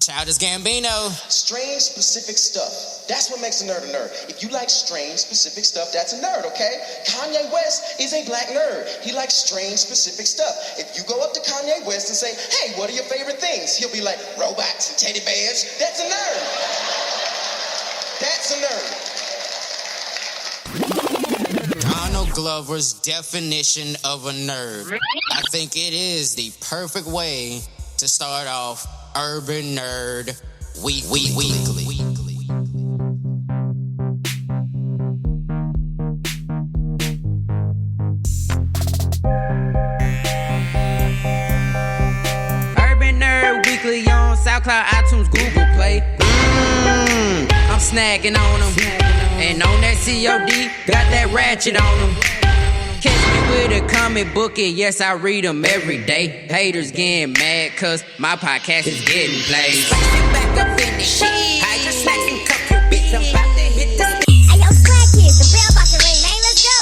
Childish Gambino. Strange, specific stuff. That's what makes a nerd a nerd. If you like strange, specific stuff, that's a nerd, okay? Kanye West is a black nerd. He likes strange, specific stuff. If you go up to Kanye West and say, hey, what are your favorite things? He'll be like, robots and teddy bears. That's a nerd. That's a nerd. Donald Glover's definition of a nerd. I think it is the perfect way to start off Urban Nerd Weekly. Urban Nerd Weekly on SoundCloud, iTunes, Google Play. I'm snagging on them. And on that COD, got that ratchet on them. Catch me with a comic book, and yes, I read them every day. Haters getting mad, cause my podcast is getting played. Back up in the shit. I just snack and cup your bitch. I'm about to hit the speed. Hey, yo, Swag Kids, the bell about to ring, man. Let's go.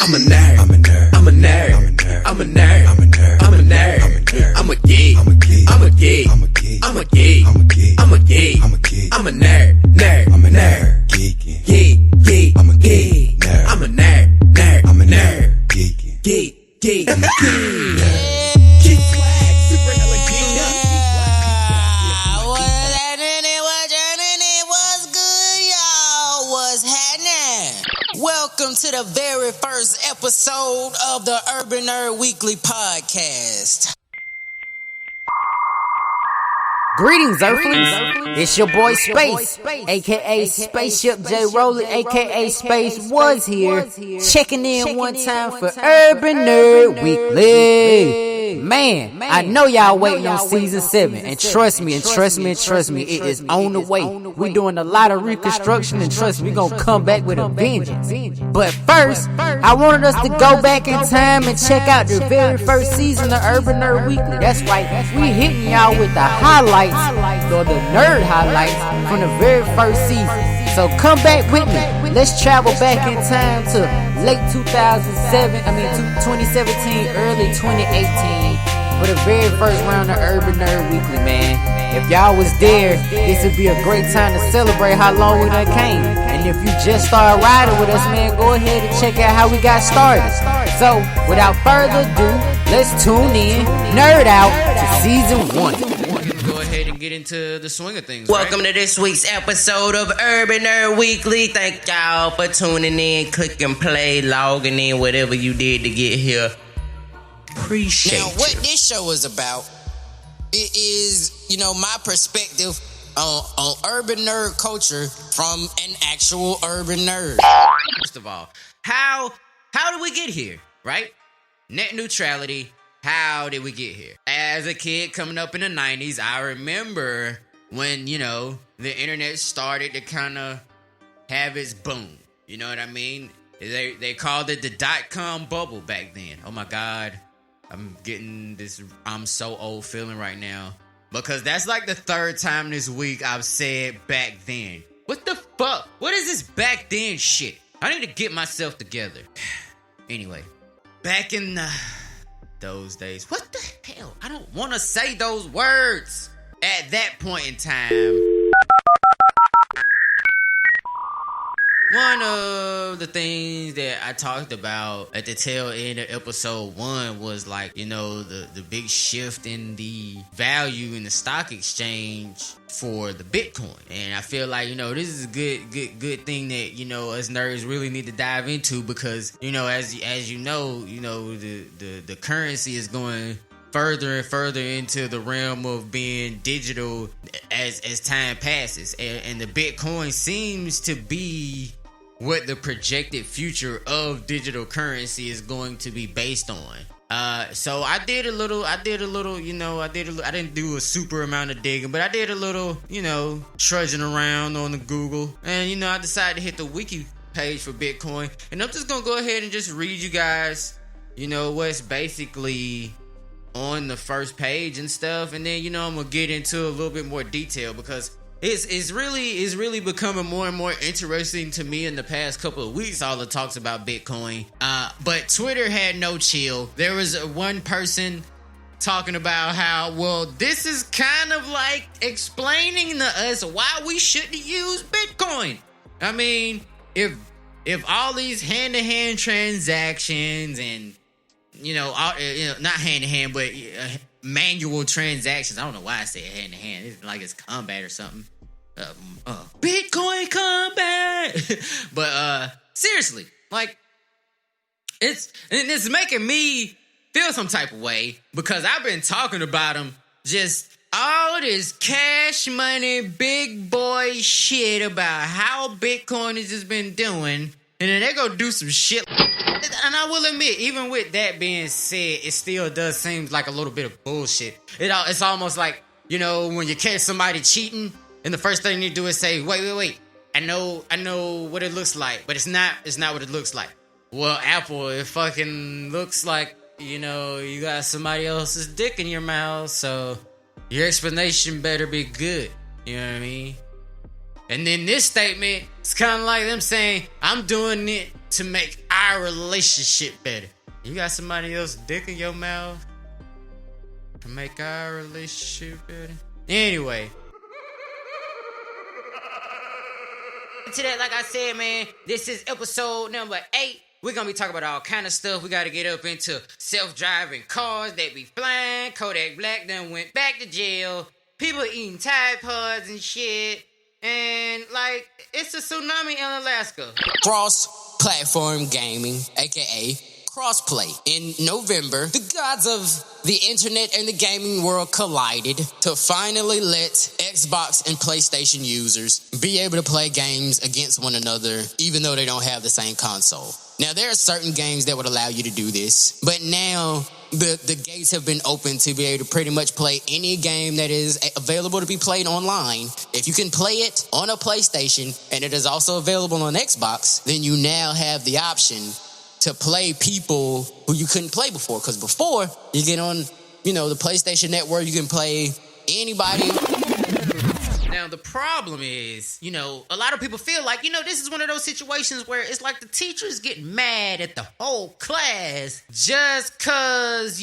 I'm a nerd. I'm a nerd. I'm a nerd. I'm a nerd. I'm a nerd. I'm a nerd. I'm a geek. I'm a geek. I'm a geek. I'm a geek. I'm a geek. I'm a geek. I'm a geek. I'm a geek. I'm a nerd. Nerd. I'm a nerd. Geek. Geek. Geek. I'm a geek. Nerd. I'm a nerd. Nerd. I'm a nerd. Geek. Geek. Geek. I'm a geek. Geek swag. Super hella geeked up. What's good, y'all? What's happening? Welcome to the very first episode of the Urban Nerd Weekly podcast. Greetings, Earthlings. It's your boy Space, aka Spaceship J Roller, aka Space was here, checking in one time for Urban Nerd Weekly. Man, I know y'all waiting on season 7, and trust me, it is on the way. We doing a lot of reconstruction, and trust me, we gonna come back with a vengeance. But first, I wanted us to go back in time and check out the very first season of Urban Nerd Weekly. That's right, we hitting y'all with the highlights, or the nerd highlights from the very first season. So come back with me. Let's travel back in time to late 2017, early 2018 for the very first round of Urban Nerd Weekly, man. If y'all was there, this would be a great time to celebrate how long we done came. And if you just started riding with us, man, go ahead and check out how we got started. So, without further ado, let's tune in, nerd out to season 1. Go ahead and get into the swing of things. Welcome to this week's episode of Urban Nerd Weekly. Thank y'all for tuning in, click and play, logging in, whatever you did to get here. Appreciate Now, what this show is about, it is, my perspective on urban nerd culture from an actual urban nerd. First of all, how did we get here, right? Net neutrality. How did we get here? As a kid coming up in the 90s, I remember when, the internet started to kind of have its boom. You know what I mean? They called it the .com bubble back then. Oh my God. I'm getting this I'm so old feeling right now. Because that's like the third time this week I've said back then. What the fuck? What is this back then shit? I need to get myself together. Anyway, back in those days. What the hell? I don't want to say those words. At that point in time, one of the things that I talked about at the tail end of episode 1 was like, the big shift in the value in the stock exchange for the Bitcoin. And I feel like, this is a good thing that, us nerds really need to dive into because, as you know, the currency is going further and further into the realm of being digital as time passes. And the Bitcoin seems to be what the projected future of digital currency is going to be based on. So I did a little, I didn't do a super amount of digging, but I did a little, trudging around on the Google. And, I decided to hit the wiki page for Bitcoin. And I'm just going to go ahead and just read you guys, what's basically on the first page and stuff. And then, I'm going to get into a little bit more detail because it's really becoming more and more interesting to me in the past couple of weeks, all the talks about Bitcoin. But Twitter had no chill. There was one person talking about how, well, this is kind of like explaining to us why we shouldn't use Bitcoin. I mean, if all these hand-to-hand transactions and, not hand-to-hand, but manual transactions, I don't know why I say hand-to-hand. It's like it's combat or something. Bitcoin combat! But, seriously, like, it's making me feel some type of way because I've been talking about them just all this cash money, big boy shit about how Bitcoin has just been doing, and then they go do some shit. And I will admit, even with that being said, it still does seem like a little bit of bullshit. It's almost like, when you catch somebody cheating, and the first thing you do is say, wait, I know what it looks like, but it's not what it looks like. Well, Apple, it fucking looks like, you got somebody else's dick in your mouth, so your explanation better be good. You know what I mean? And then this statement, it's kind of like them saying, I'm doing it to make our relationship better. You got somebody else's dick in your mouth to make our relationship better? Anyway. Today, like I said, man, this is episode number 8. We're going to be talking about all kind of stuff. We got to get up into self-driving cars that be flying. Kodak Black done went back to jail. People eating Tide Pods and shit. And, like, it's a tsunami in Alaska. Cross-platform gaming, a.k.a. crossplay. In November, the gods of the internet and the gaming world collided to finally let Xbox and PlayStation users be able to play games against one another, even though they don't have the same console. Now, there are certain games that would allow you to do this, but now the gates have been opened to be able to pretty much play any game that is available to be played online. If you can play it on a PlayStation and it is also available on Xbox, then you now have the option to play people who you couldn't play before. Because before, you get on, the PlayStation Network, you can play anybody. Now, the problem is, a lot of people feel like, this is one of those situations where it's like the teachers get mad at the whole class just because,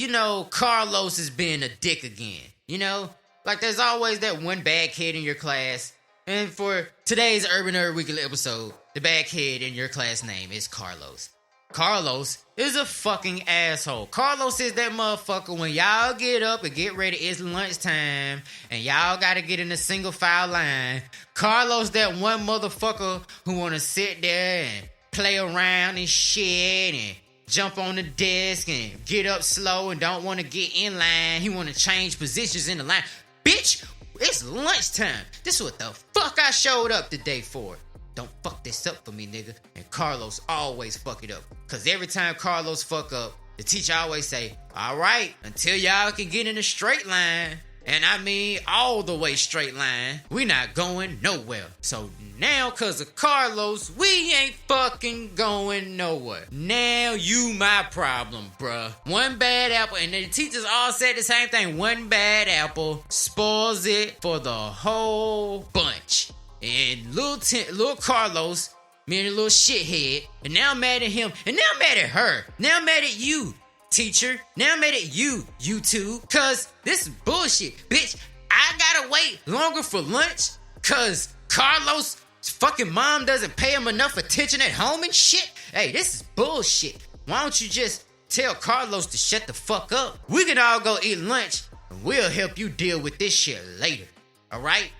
Carlos is being a dick again, Like, there's always that one bad kid in your class. And for today's Urban Nerd Weekly episode, the bad kid in your class name is Carlos. Carlos is a fucking asshole. Carlos is that motherfucker when y'all get up and get ready, it's lunchtime, and y'all gotta get in a single file line. Carlos that one motherfucker who wanna sit there and play around and shit and jump on the desk and get up slow and don't wanna get in line. He wanna change positions in the line. Bitch, it's lunchtime. This is what the fuck I showed up today for. Don't fuck this up for me, nigga. And Carlos always fuck it up. Cause every time Carlos fuck up, the teacher always say, all right, until y'all can get in a straight line, and I mean all the way straight line, we not going nowhere. So now, cause of Carlos, we ain't fucking going nowhere. Now you my problem, bruh. One bad apple, and the teachers all said the same thing. One bad apple spoils it for the whole bunch. And little Carlos, being a little shithead, and now I'm mad at him, and now I'm mad at her. Now I'm mad at you, teacher. Now I'm mad at you, YouTube. Cause this is bullshit. Bitch, I gotta wait longer for lunch cause Carlos' fucking mom doesn't pay him enough attention at home and shit. Hey, this is bullshit. Why don't you just tell Carlos to shut the fuck up? We can all go eat lunch, and we'll help you deal with this shit later. Alright?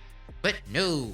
But no.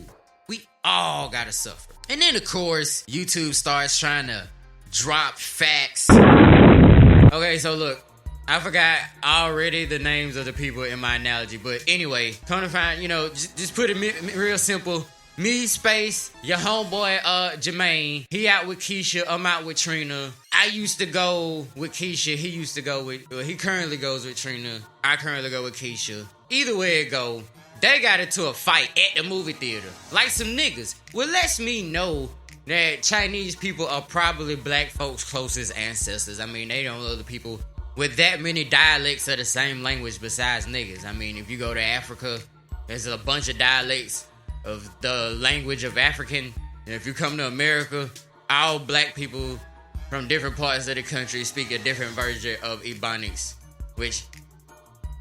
We all gotta suffer. And then, of course, YouTube starts trying to drop facts. Okay, so look, I forgot already the names of the people in my analogy. But anyway, come to find, just put it real simple. Me, space, your homeboy, Jermaine. He out with Keisha, I'm out with Trina. I used to go with Keisha, he currently goes with Trina. I currently go with Keisha. Either way it go, they got into a fight at the movie theater. Like some niggas. Well, lets me know that Chinese people are probably black folks' closest ancestors. I mean, they don't know the people with that many dialects of the same language besides niggas. I mean, if you go to Africa, there's a bunch of dialects of the language of African. And if you come to America, all black people from different parts of the country speak a different version of Ebonics, which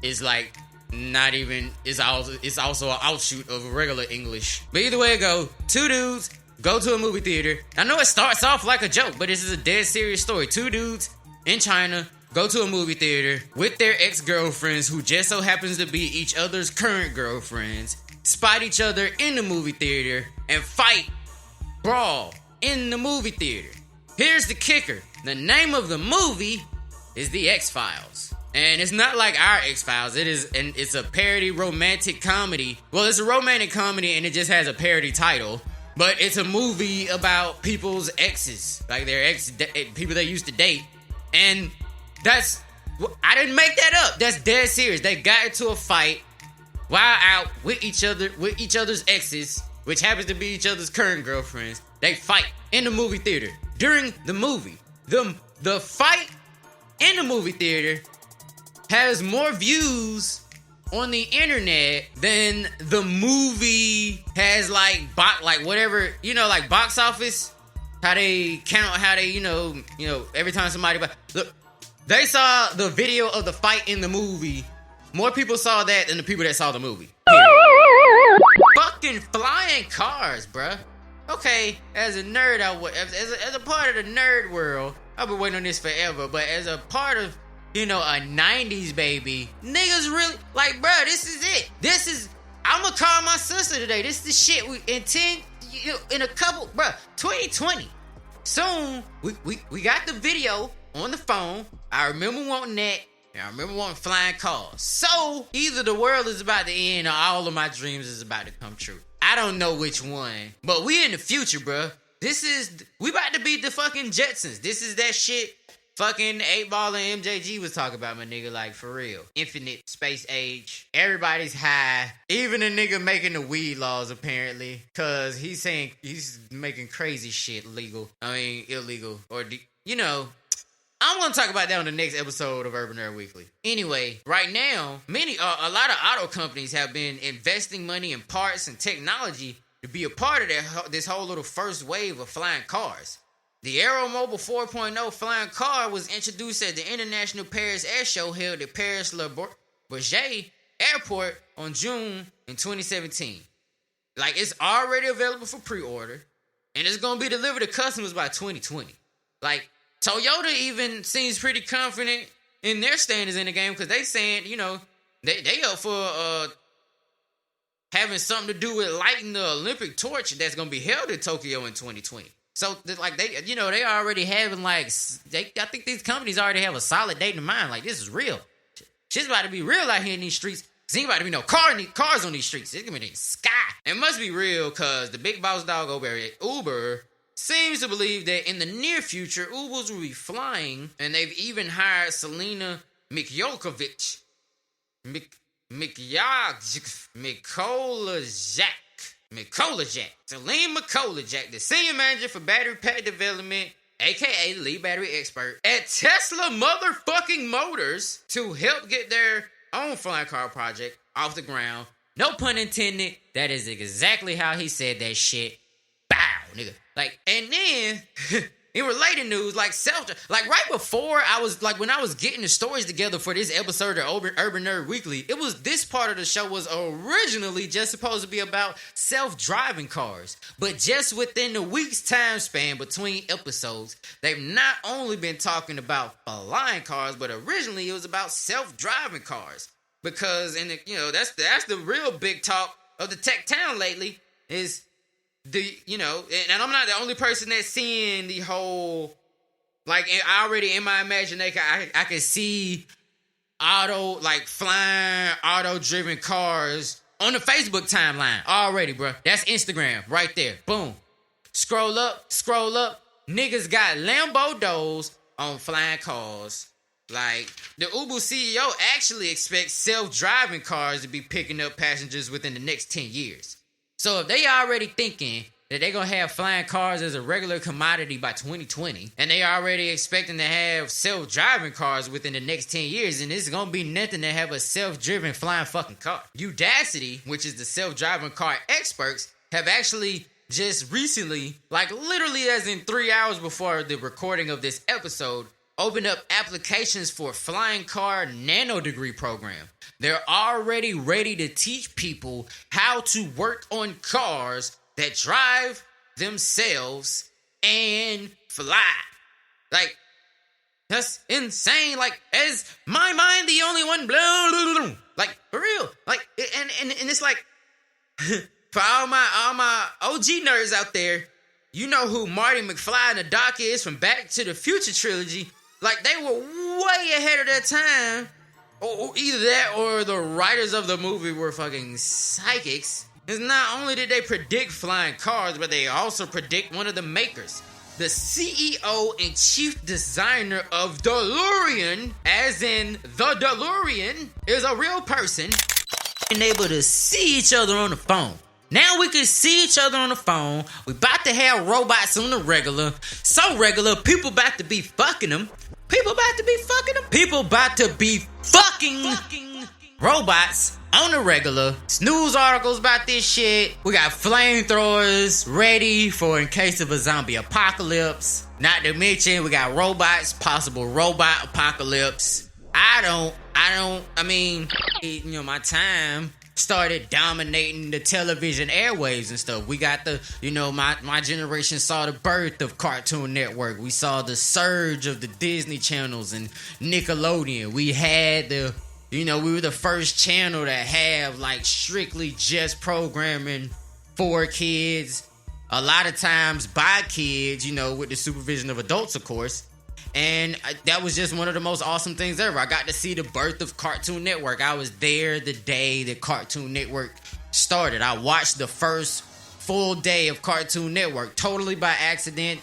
is like not even, it's also an offshoot of regular English. But either way it go, two dudes go to a movie theater. I know it starts off like a joke, but this is a dead serious story. Two dudes in China go to a movie theater with their ex-girlfriends who just so happens to be each other's current girlfriends, spot each other in the movie theater, and fight, brawl in the movie theater. Here's the kicker. The name of the movie is The X-Files. And it's not like our X-Files. It's a parody romantic comedy. Well, it's a romantic comedy and it just has a parody title. But it's a movie about people's exes. Like their people they used to date. And I didn't make that up. That's dead serious. They got into a fight while out with each other's exes, which happens to be each other's current girlfriends. They fight in the movie theater. During the movie, the fight in the movie theater has more views on the internet than the movie has, like whatever, like box office, how they count, how they, every time somebody, look, they saw the video of the fight in the movie. More people saw that than the people that saw the movie. Period. Fucking flying cars, bruh. Okay, as a nerd, as a part of the nerd world, I've been waiting on this forever, but as a part of, a 90s baby, niggas really, like, bruh, this is it. I'm gonna call my sister today. This is the shit in a couple, bruh, 2020. Soon, we got the video on the phone. I remember wanting that. And I remember wanting flying cars. So, either the world is about to end or all of my dreams is about to come true. I don't know which one. But we in the future, bruh. We about to be the fucking Jetsons. This is that shit fucking 8-Ball and MJG was talking about, my nigga. Like, for real. Infinite space age. Everybody's high. Even the nigga making the weed laws, apparently. Because he's saying he's making crazy shit illegal. Or, I'm going to talk about that on the next episode of Urban Nerd Weekly. Anyway, right now, a lot of auto companies have been investing money in parts and technology to be a part of this whole little first wave of flying cars. The Aeromobile 4.0 flying car was introduced at the International Paris Air Show held at Paris Le Bourget Airport on June in 2017. Like, it's already available for pre-order, and it's going to be delivered to customers by 2020. Like, Toyota even seems pretty confident in their standards in the game because they saying, they up for having something to do with lighting the Olympic torch that's going to be held in Tokyo in 2020. So, like, they already having, like, I think these companies already have a solid date in mind. Like, this is real. Shit's about to be real out here in these streets. There ain't about to be no cars on these streets. It's going to be in the sky. It must be real because the big boss dog over at Uber seems to believe that in the near future, Ubers will be flying, and they've even hired Selena Mikolajic, Selena Mikolajic, the senior manager for battery pack development, aka lead battery expert at Tesla motherfucking Motors, to help get their own flying car project off the ground. No pun intended. That is exactly how he said that shit. Bow, nigga. Like, and then, in related news, like right before when I was getting the stories together for this episode of Urban Nerd Weekly, this part of the show was originally just supposed to be about self-driving cars. But just within the week's time span between episodes, they've not only been talking about flying cars, but originally it was about self-driving cars. Because that's the real big talk of the tech town lately is and I'm not the only person that's seeing the whole, like, already in my imagination, I can see flying auto-driven cars on the Facebook timeline already, bro. That's Instagram right there. Boom. Scroll up. Niggas got Lambo doors on flying cars. Like, the Uber CEO actually expects self-driving cars to be picking up passengers within the next 10 years. So if they already thinking that they're going to have flying cars as a regular commodity by 2020, and they already expecting to have self-driving cars within the next 10 years, and it's going to be nothing to have a self-driven flying fucking car. Udacity, which is the self-driving car experts, have actually just recently, like literally as in 3 hours before the recording of this episode, opened up applications for a flying car nano degree program. They're already ready to teach people how to work on cars that drive themselves and fly. Like, that's insane. Like, is my mind the only one? Blah, blah, blah. Like, for real. Like, and it's like, for all my OG nerds out there, you know who Marty McFly and the Doc is from Back to the Future trilogy. Like, they were way ahead of their time. Or either that or the writers of the movie were fucking psychics. Because not only did they predict flying cars, but they also predict one of the makers. The CEO and chief designer of DeLorean, as in the DeLorean, is a real person and able to see each other on the phone. Now we can see each other on the phone. We about to have robots on the regular. So regular, people about to be fucking them. People about to be fucking robots on the regular. It's news articles about this shit. We got flamethrowers ready for in case of a zombie apocalypse. Not to mention, we got robots, possible robot apocalypse. I mean, you know, my time started dominating the television airwaves and stuff. We got the, you know, my generation saw the birth of Cartoon Network. We saw the surge of the Disney channels and Nickelodeon. We had the, you know, we were the first channel to have like strictly just programming for kids. A lot of times by kids, you know, with the supervision of adults, of course. And that was just one of the most awesome things ever. I got to see the birth of Cartoon Network. I was there the day that Cartoon Network started. I watched the first full day of Cartoon Network totally by accident,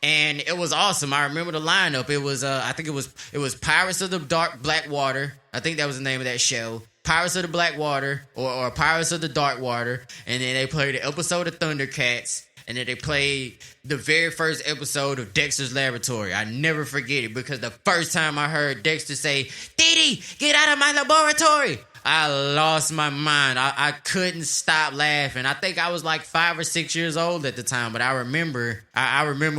and it was awesome. I remember the lineup. It was I think it was Pirates of the Dark Blackwater. I think that was the name of that show. Pirates of the Blackwater or Pirates of the Dark Water, and then they played an episode of Thundercats. And then they played the very first episode of Dexter's Laboratory. I never forget it because the first time I heard Dexter say, "Dee, get out of my laboratory," I lost my mind. I couldn't stop laughing. I think I was like 5 or 6 years old at the time, but I remember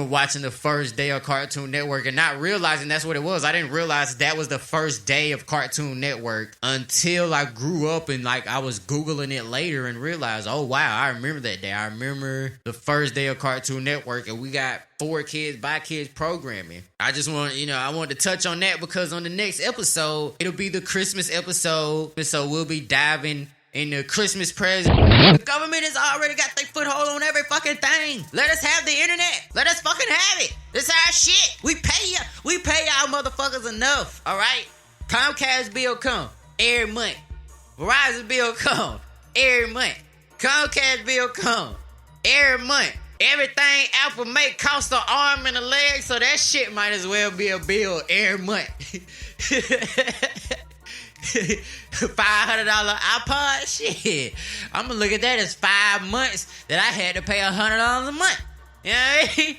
watching the first day of Cartoon Network and not realizing that's what it was. I didn't realize that was the first day of Cartoon Network until I grew up and like I was Googling it later and realized, oh wow, I remember that day. I remember the first day of Cartoon Network, and we got 4 kids by kids programming. I just want, I wanted to touch on that because on the next episode, it'll be the Christmas episode. So we'll be diving into Christmas presents. The government has already got their foothold on every fucking thing. Let us have the internet. Let us fucking have it. This our shit. We pay you. We pay y'all motherfuckers enough. All right? Comcast bill come every month. Verizon bill come every month. Comcast bill come every month. Everything Apple make costs an arm and a leg, so that shit might as well be a bill every month. $500 iPod, shit. I'm gonna look at that as 5 months that I had to pay $100 a month. You know what I mean?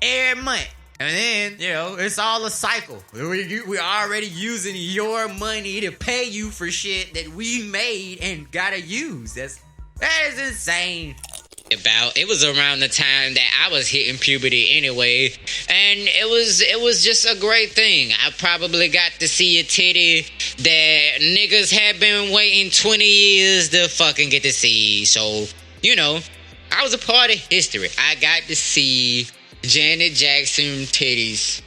Every month. And then, it's all a cycle. We're already using your money to pay you for shit that we made and gotta use. That is insane. It was around the time that I was hitting puberty anyway, and it was just a great thing. I probably got to see a titty that niggas have been waiting 20 years to fucking get to see. So, I was a part of history. I got to see Janet Jackson titties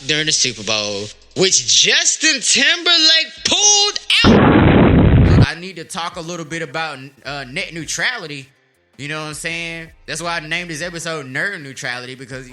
during the Super Bowl, which Justin Timberlake pulled out. I need to talk a little bit about net neutrality. You know what I'm saying? That's why I named this episode Nerd Neutrality, because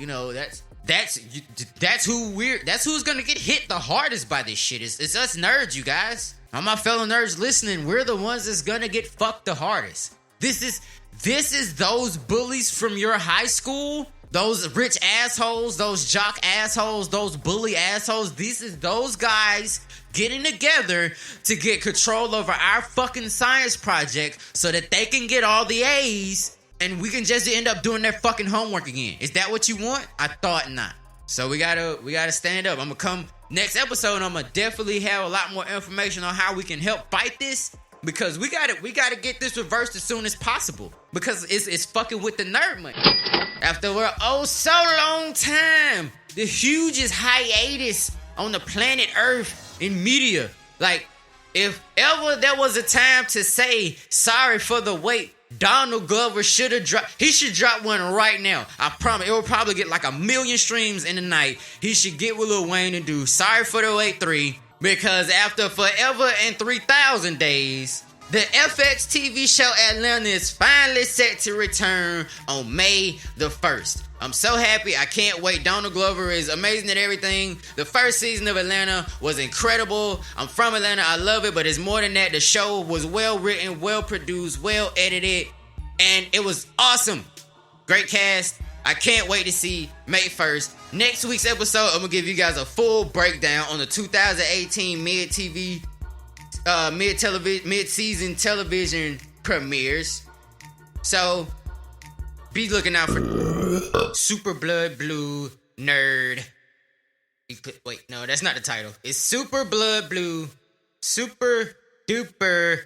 that's who's gonna get hit the hardest by this shit. It's us nerds, you guys. All my fellow nerds listening, we're the ones that's gonna get fucked the hardest. This is those bullies from your high school, those rich assholes, those jock assholes, those bully assholes. This is those guys getting together to get control over our fucking science project so that they can get all the A's and we can just end up doing their fucking homework again. Is that what you want? I thought not. So we gotta stand up. I'm gonna come next episode. I'm gonna definitely have a lot more information on how we can help fight this. because we gotta get this reversed as soon as possible because it's fucking with the nerd money. After a so long time, the hugest hiatus on the planet Earth in media. Like, if ever there was a time to say sorry for the wait, Donald Glover should have dropped. He should drop one right now. I promise. It will probably get like 1 million streams in the night. He should get with Lil Wayne and do Sorry for the Wait 3. Because after Forever and 3,000 Days, the FX TV show Atlanta is finally set to return on May the 1st. I'm so happy. I can't wait. Donald Glover is amazing at everything. The first season of Atlanta was incredible. I'm from Atlanta. I love it, but it's more than that. The show was well written, well produced, well edited, and it was awesome. Great cast. I can't wait to see May 1st. Next week's episode, I'm going to give you guys a full breakdown on the 2018 mid-season television premieres. So, be looking out for Super Blood Blue Nerd. Wait, no, that's not the title. It's Super Blood Blue Super Blood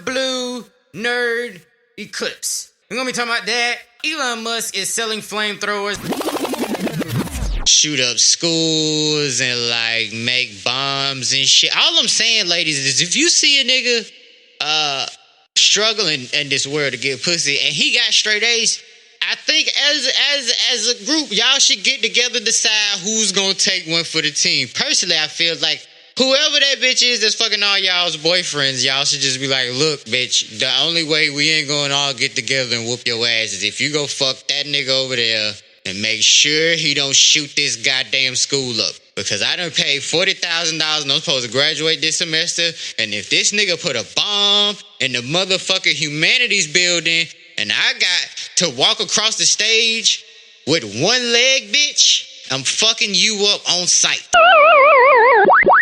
Blue Nerd Eclipse. We're gonna be talking about that. Elon Musk is selling flamethrowers, shoot up schools, and like make bombs and shit. All I'm saying, ladies, is if you see a nigga struggling in this world to get pussy and he got straight A's, I think as a group, y'all should get together and decide who's gonna take one for the team. Personally, I feel like whoever that bitch is that's fucking all y'all's boyfriends, y'all should just be like, look, bitch, the only way we ain't gonna all get together and whoop your ass is if you go fuck that nigga over there and make sure he don't shoot this goddamn school up. Because I done paid $40,000 and I'm supposed to graduate this semester, and if this nigga put a bomb in the motherfucking humanities building and I got to walk across the stage with one leg, bitch, I'm fucking you up on sight.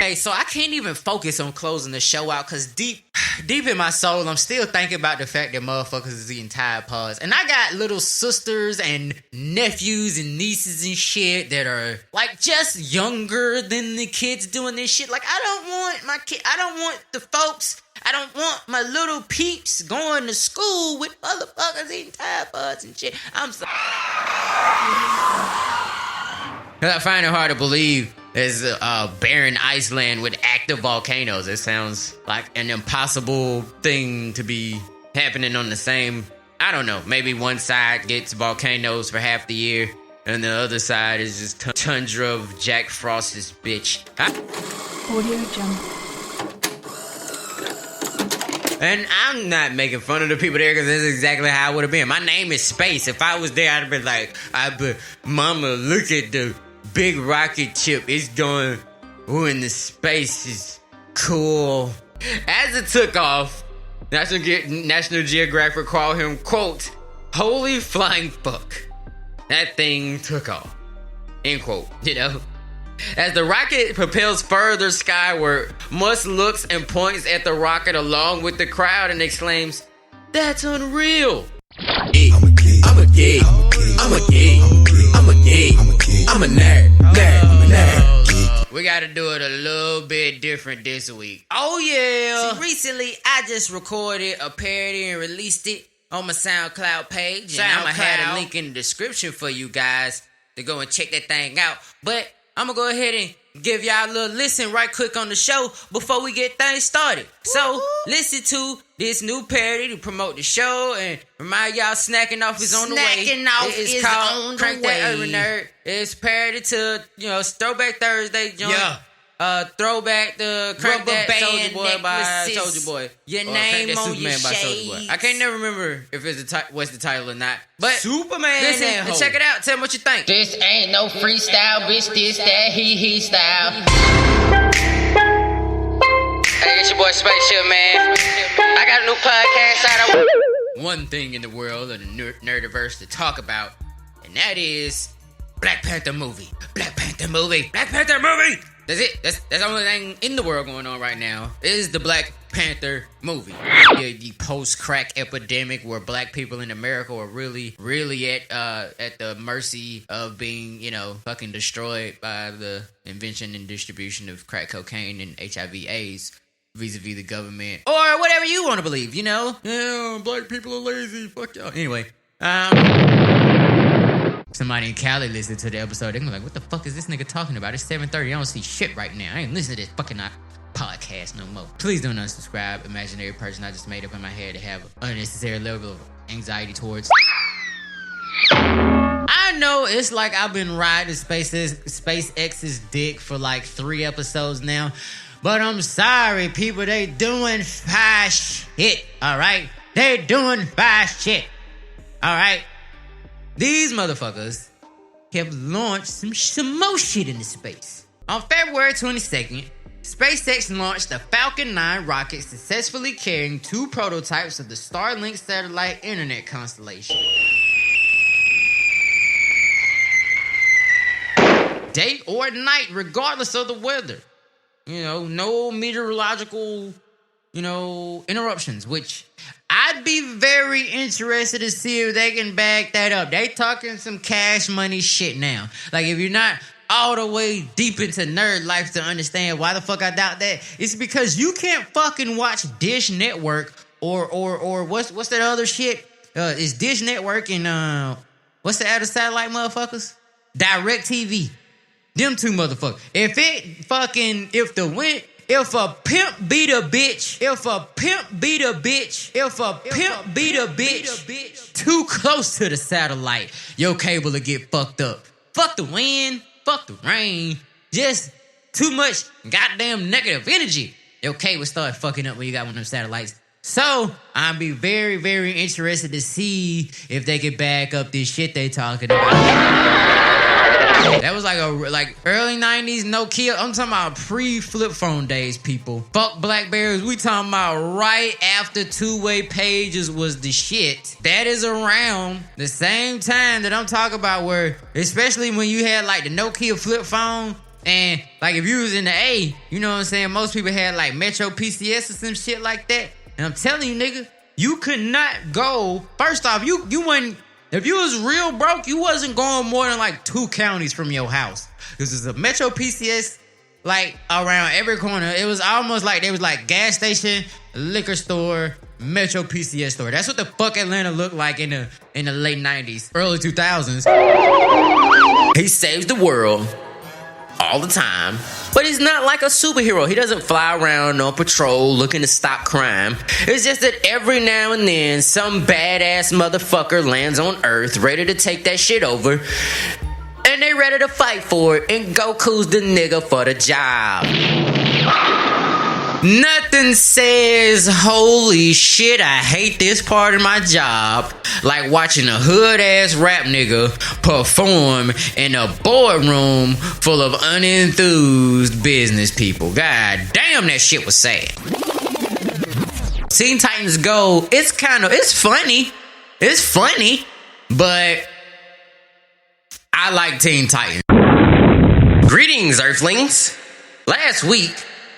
Hey, so I can't even focus on closing the show out because deep in my soul, I'm still thinking about the fact that motherfuckers is eating Tide Pods. And I got little sisters and nephews and nieces and shit that are like just younger than the kids doing this shit. Like, I don't want the folks, I don't want my little peeps going to school with motherfuckers eating Tide Pods and shit. I'm sorry. I find it hard to believe there's a barren Iceland with active volcanoes. It sounds like an impossible thing to be happening on the same. I don't know. Maybe one side gets volcanoes for half the year, and the other side is just tundra of Jack Frost's bitch. Audio Jump. And I'm not making fun of the people there because that's exactly how I would have been. My name is Space. If I was there, I'd have been like, Mama, look at the big rocket ship. It's going, in the space is cool. As it took off, National Geographic called him, quote, holy flying fuck. That thing took off. End quote. You know? As the rocket propels further skyward, Musk looks and points at the rocket along with the crowd and exclaims, that's unreal. I'm a geek. I'm a geek. I'm a geek. I'm a geek. I'm a nerd. We gotta do it a little bit different this week. Oh yeah. See, recently I just recorded a parody and released it on my SoundCloud page. And I'm gonna have a link in the description for you guys to go and check that thing out. But I'm gonna go ahead and give y'all a little listen right quick on the show before we get things started. So, listen to this new parody to promote the show and remind y'all Snacking Off is on the way. Snacking Off It's is called on the Crank way. That Urban Nerd. It's parody to, Throwback Thursday joint. Yeah. Throwback the Crank Rubber That band Soulja Boy by necklaces. Soulja Boy. Your Or name Crank That on Superman your by Soulja Boy. shades. I can't never remember if it's what's the title or not. But Superman listen that and hoe. check it out. Tell me what you think. This ain't no freestyle, bitch. This that he style. Hey, it's your boy Spaceship, man. I got a new podcast out. One thing in the world of the nerdiverse to talk about, and that is Black Panther movie. Black Panther movie. Black Panther movie. That's it. That's the only thing in the world going on right now is the Black Panther movie. The post-crack epidemic where black people in America are really, really at the mercy of being, fucking destroyed by the invention and distribution of crack cocaine and HIV/AIDS. vis-a-vis the government or whatever you want to believe, you know? Yeah, black people are lazy. Fuck y'all. Anyway, somebody in Cali listened to the episode. They're gonna be like, what the fuck is this nigga talking about? It's 7:30. I don't see shit right now. I ain't listening to this fucking podcast no more. Please don't unsubscribe. Imaginary person I just made up in my head to have an unnecessary level of anxiety towards. I know it's like I've been riding SpaceX's dick for like 3 episodes now, but I'm sorry, people. They doing fire shit, all right? They doing fire shit, all right? These motherfuckers have launched some more shit into space. On February 22nd, SpaceX launched the Falcon 9 rocket, successfully carrying 2 prototypes of the Starlink satellite internet constellation. Day or night, regardless of the weather. You know, no meteorological, interruptions, which I'd be very interested to see if they can back that up. They talking some cash money shit now. Like, if you're not all the way deep into nerd life to understand why the fuck I doubt that, it's because you can't fucking watch Dish Network or what's that other shit? It's Dish Network and what's the other satellite motherfuckers? DirecTV. Them 2 motherfuckers. If a pimp beat a bitch too close to the satellite, your cable will get fucked up. Fuck the wind, fuck the rain, just too much goddamn negative energy. Your cable start fucking up when you got one of them satellites. So, I'd be very, very interested to see if they can back up this shit they talking about. That was like early 90s Nokia. I'm talking about pre-flip phone days, people. Fuck Blackberries. We talking about right after two-way pages was the shit. That is around the same time that I'm talking about, where, especially when you had like the Nokia flip phone, and like if you was in the A, you know what I'm saying, most people had like Metro PCS or some shit like that. And I'm telling you, nigga, you could not go. First off, you wouldn't. If you was real broke, you wasn't going more than like 2 counties from your house. This is a Metro PCS, like around every corner. It was almost like there was like gas station, liquor store, Metro PCS store. That's what the fuck Atlanta looked like in the late 90s, early 2000s. He saves the world all the time, but he's not like a superhero. He doesn't fly around on patrol looking to stop crime. It's just that every now and then some badass motherfucker lands on Earth ready to take that shit over, and they ready to fight for it, and Goku's the nigga for the job. Nothing says, holy shit, I hate this part of my job, like watching a hood-ass rap nigga perform in a boardroom full of unenthused business people. God damn, that shit was sad. Teen Titans Go, it's funny. It's funny, but I like Teen Titans. Greetings, Earthlings. Last week,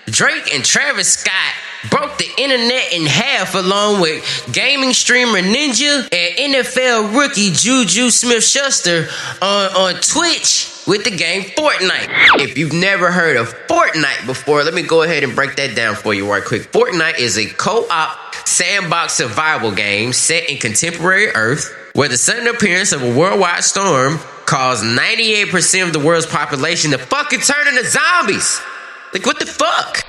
Drake and Travis Scott broke the internet in half along with gaming streamer Ninja and NFL rookie Juju Smith-Schuster on Twitch with the game Fortnite. If you've never heard of Fortnite before, let me go ahead and break that down for you right quick. Fortnite is a co-op sandbox survival game set in contemporary Earth, where the sudden appearance of a worldwide storm caused 98% of the world's population to fucking turn into zombies. Like, what the fuck?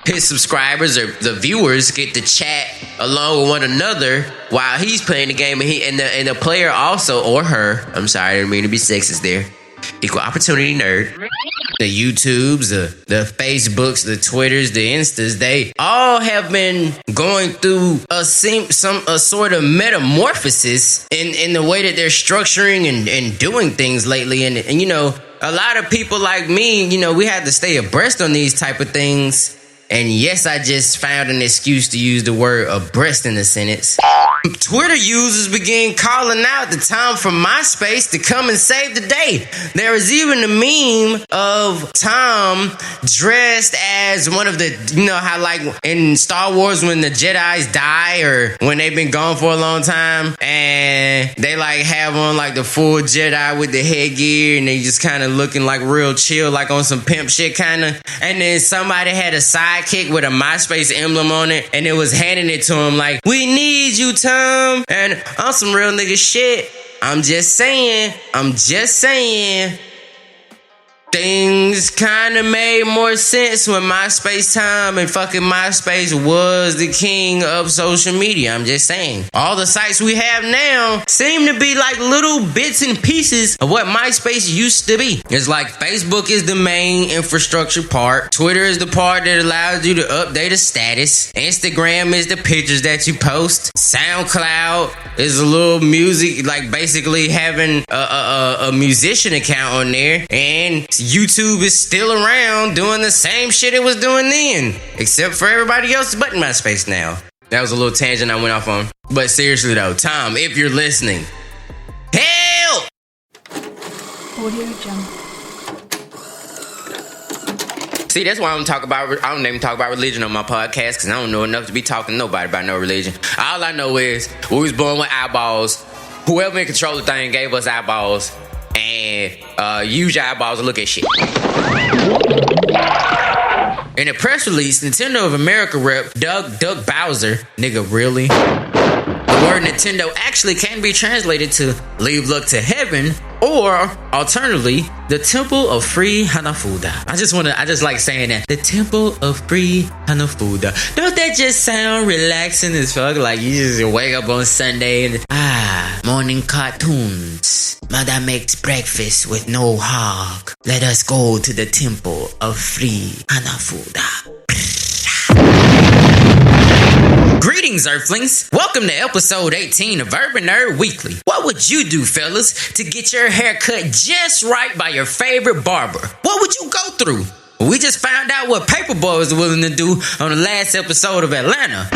His subscribers or the viewers get to chat along with one another while he's playing the game, and the player also, or her, I'm sorry, I didn't mean to be sexist there, equal opportunity nerd. The YouTubes, the Facebooks, the Twitters, the Instas, they all have been going through a sort of metamorphosis in the way that they're structuring and doing things lately. And you know, a lot of people like me, you know, we had to stay abreast on these type of things. And yes, I just found an excuse to use the word abreast in the sentence. Twitter users began calling out the time for MySpace to come and save the day. There was even a meme of Tom dressed as one of the, you know how like in Star Wars when the Jedis die or when they've been gone for a long time and they like have on like the full Jedi with the headgear and they just kind of looking like real chill, like on some pimp shit kind of. And then somebody had a sidekick with a MySpace emblem on it and it was handing it to him like, we need you, Tom. And on some real nigga shit, I'm just saying, things kind of made more sense when MySpace time and fucking MySpace was the king of social media. I'm just saying. All the sites we have now seem to be like little bits and pieces of what MySpace used to be. It's like Facebook is the main infrastructure part. Twitter is the part that allows you to update a status. Instagram is the pictures that you post. SoundCloud is a little music, like basically having a musician account on there. And YouTube is still around doing the same shit it was doing then, except for everybody else but MySpace now. That was a little tangent I went off on. But seriously though, Tom, if you're listening, help! Audio Jungle. See, that's why I don't even talk about religion on my podcast, because I don't know enough to be talking to nobody about no religion. All I know is we was born with eyeballs. Whoever in control of the thing gave us eyeballs. And use your eyeballs to look at shit. In a press release, Nintendo of America rep Doug Bowser, nigga, really? The word Nintendo actually can be translated to leave luck to heaven, or alternatively, the Temple of Free Hanafuda. I just like saying that. The Temple of Free Hanafuda. Don't that just sound relaxing as fuck? Like you just wake up on Sunday and morning cartoons. Mother makes breakfast with no hog. Let us go to the Temple of Free Hanafuda. Greetings, Earthlings. Welcome to episode 18 of Urban Nerd Weekly. What would you do, fellas, to get your hair cut just right by your favorite barber? What would you go through? We just found out what Paperboy was willing to do on the last episode of Atlanta.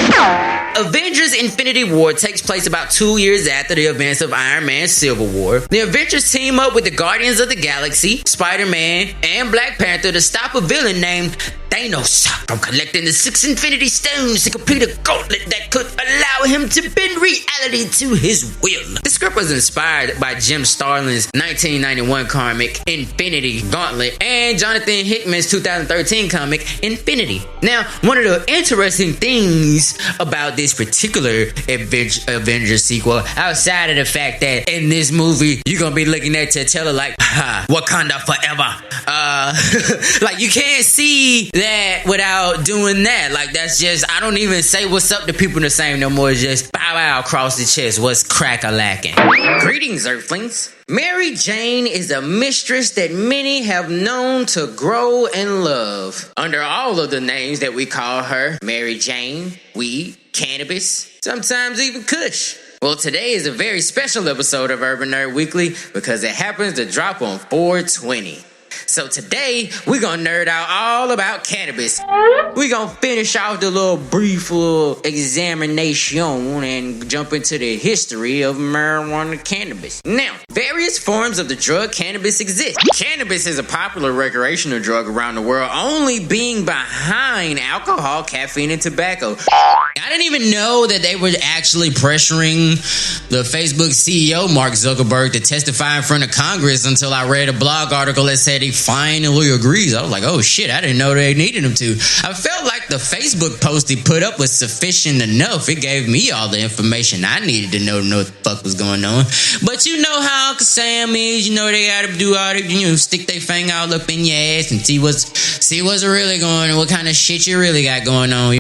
Avengers Infinity War takes place about 2 years after the events of Iron Man Civil War. The Avengers team up with the Guardians of the Galaxy, Spider-Man, and Black Panther to stop a villain named Thanos from collecting the 6 Infinity Stones to complete a gauntlet that could allow him to bend reality to his will. The script was inspired by Jim Starlin's 1991 comic Infinity Gauntlet and Jonathan Hickman's 2013 comic Infinity. Now, one of the interesting things about this particular Avengers sequel, outside of the fact that in this movie you're gonna be looking at T'Challa like, Wakanda forever. Like you can't see that without doing that. Like that's just, I don't even say what's up to people the same no more. It's just bow wow across the chest. What's crack-a-lacking? Greetings, Earthlings. Mary Jane is a mistress that many have known to grow and love. Under all of the names that we call her, Mary Jane, weed, cannabis, sometimes even kush. Well, today is a very special episode of Urban Nerd Weekly because it happens to drop on 4/20. So today, we're gonna nerd out all about cannabis. We're gonna finish off the little brief little examination and jump into the history of marijuana cannabis. Now, various forms of the drug cannabis exist. Cannabis is a popular recreational drug around the world, only being behind alcohol, caffeine, and tobacco. I didn't even know that they were actually pressuring the Facebook CEO, Mark Zuckerberg, to testify in front of Congress until I read a blog article that said he finally agrees. I was like, oh shit, I didn't know they needed him to. I felt like the Facebook post he put up was sufficient enough. It gave me all the information I needed to know what the fuck was going on. But you know how Uncle Sam is. You know they gotta do all the, stick their finger all up in your ass and see what's really going on, what kind of shit you really got going on.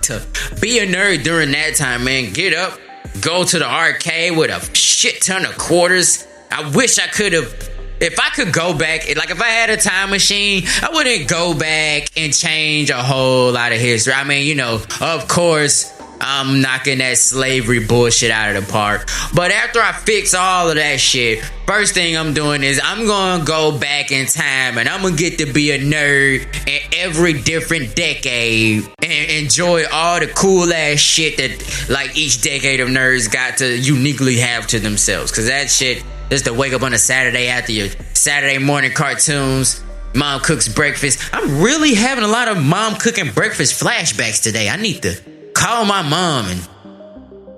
To be a nerd during that time, man, get up, go to the arcade with a shit ton of quarters. I wish I could have, if I could go back, like if I had a time machine, I wouldn't go back and change a whole lot of history. I mean, of course, I'm knocking that slavery bullshit out of the park. But after I fix all of that shit, first thing I'm doing is I'm gonna go back in time and I'm gonna get to be a nerd in every different decade and enjoy all the cool ass shit that like each decade of nerds got to uniquely have to themselves. Cause that shit, just to wake up on a Saturday after your Saturday morning cartoons, mom cooks breakfast. I'm really having a lot of mom cooking breakfast flashbacks today. I need to call my mom and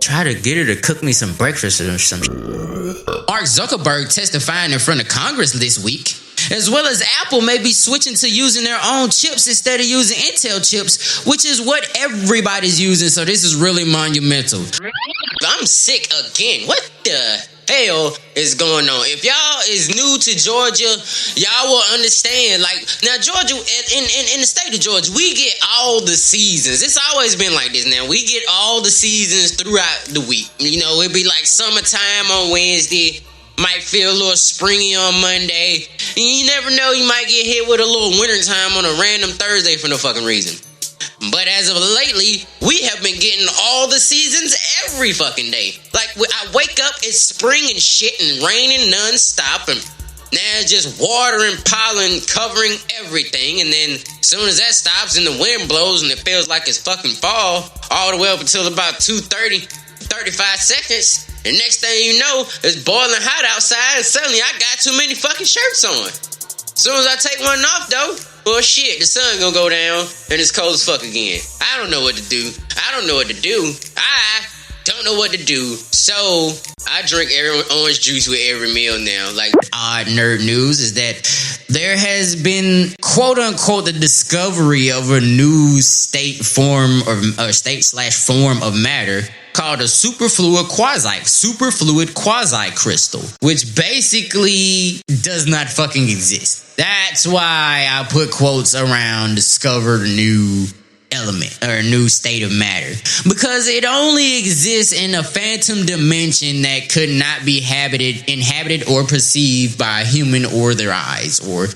try to get her to cook me some breakfast or something. Mark Zuckerberg testifying in front of Congress this week, as well as Apple may be switching to using their own chips instead of using Intel chips, which is what everybody's using, so this is really monumental. I'm sick again. What the hell is going on? If y'all is new to Georgia, y'all will understand. Like, now Georgia, in the state of Georgia, we get all the seasons. It's always been like this now. We get all the seasons throughout the week. You know, it'd be like summertime on Wednesday, might feel a little springy on Monday, and you never know, you might get hit with a little wintertime on a random Thursday for no fucking reason. But as of lately, we have been getting all the seasons every fucking day. Like, I wake up, it's spring and shit and raining nonstop, and now it's just water and pollen covering everything. And then as soon as that stops and the wind blows and it feels like it's fucking fall, all the way up until about 2:30, 35 seconds. And next thing you know, it's boiling hot outside and suddenly I got too many fucking shirts on. As soon as I take one off though, well shit, the sun gonna go down and it's cold as fuck again. I don't know what to do. I don't know what to do. So I drink orange juice with every meal now. Like, Odd nerd news is that there has been quote unquote the discovery of a new state form or state/form of matter called a superfluid quasi crystal, which basically does not fucking exist. That's why I put quotes around discovered new element or a new state of matter, because it only exists in a phantom dimension that could not be inhabited or perceived by a human or their eyes. Or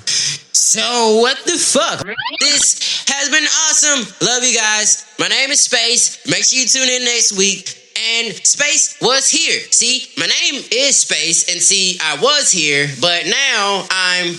so what the fuck? This has been awesome. Love you guys. My name is Space. Make sure you tune in next week. And Space was here. See, my name is Space, and see, I was here, but now I'm